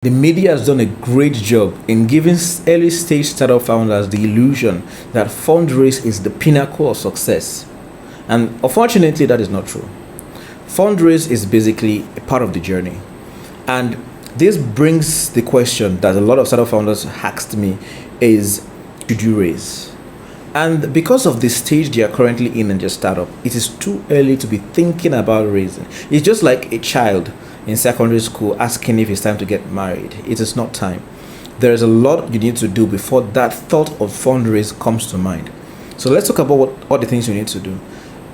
The media has done a great job in giving early stage startup founders the illusion that fundraise is the pinnacle of success. And unfortunately, that is not true. Fundraise is basically a part of the journey. And this brings the question that a lot of startup founders asked me is, should you raise? And because of the stage they are currently in their startup, it is too early to be thinking about raising. It's just like a child in secondary school asking if it's time to get married. It is not time. There is a lot you need to do before that thought of fundraise comes to mind. So let's talk about all the things you need to do.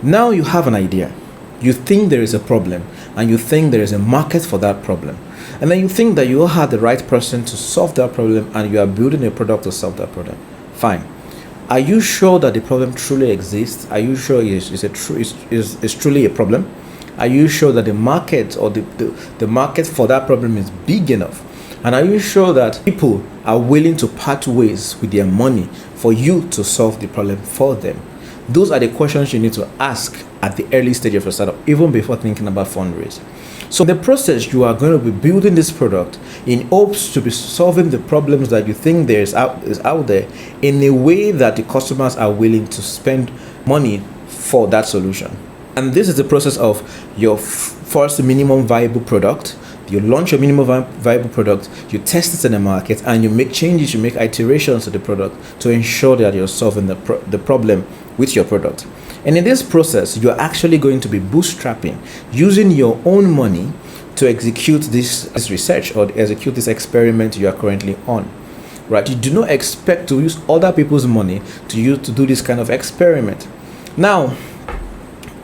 Now you have an idea. You think there is a problem and you think there is a market for that problem. And then you think that you have the right person to solve that problem and you are building a product to solve that problem. Fine. Are you sure that the problem truly exists? Are you sure it's truly a problem? Are you sure that the market or the market for that problem is big enough? And are you sure that people are willing to part ways with their money for you to solve the problem for them? Those are the questions you need to ask at the early stage of your startup, even before thinking about fundraising. So in the process, you are going to be building this product in hopes to be solving the problems that you think is out there in a way that the customers are willing to spend money for that solution. And this is the process of your first minimum viable product. You launch your minimum viable product, you test it in the market, and you make changes, you make iterations to the product to ensure that you're solving the problem with your product. And in this process, you're actually going to be bootstrapping, using your own money to execute this research or execute this experiment you are currently on. Right? You do not expect to use other people's money to do this kind of experiment. Now,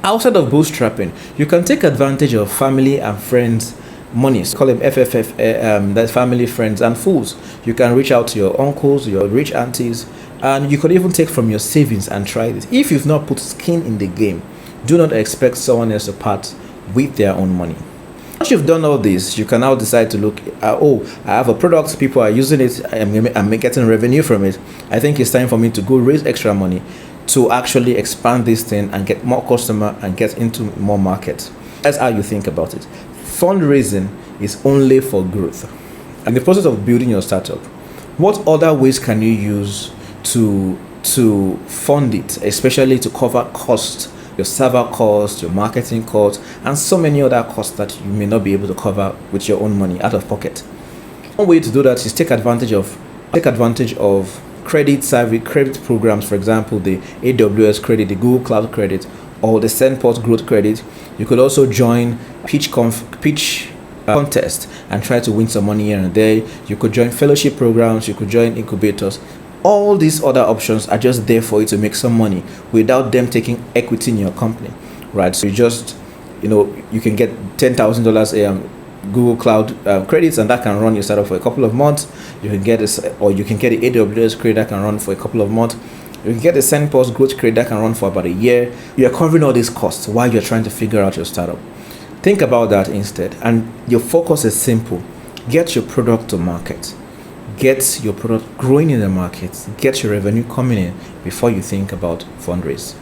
outside of bootstrapping, you can take advantage of family and friends' monies. Call them FFF, that's family, friends, and fools. You can reach out to your uncles, your rich aunties, and you could even take from your savings and try this. If you've not put skin in the game, do not expect someone else to part with their own money. Once you've done all this, you can now decide to look at, I have a product, people are using it, I'm getting revenue from it. I think it's time for me to go raise extra money to actually expand this thing and get more customer and get into more markets. That's how you think about it. Fundraising is only for growth. In the process of building your startup, what other ways can you use to fund it, especially to cover costs, your server costs, your marketing costs, and so many other costs that you may not be able to cover with your own money out of pocket? One way to do that is take advantage of credit programs, for example, the AWS credit, the Google Cloud credit, or the Sendport Growth credit. You could also join pitch contest and try to win some money here and there. You could join fellowship programs, you could join incubators. All these other options are just there for you to make some money without them taking equity in your company, right? So you can get $10,000 Google Cloud credits, and that can run your startup for a couple of months. You can get the AWS credit that can run for a couple of months. You can get the Sendport Growth credit that can run for about a year. You are covering all these costs while you're trying to figure out your startup. Think about that instead, and your focus is simple. Get your product to market. Get your product growing in the market. Get your revenue coming in before you think about fundraise.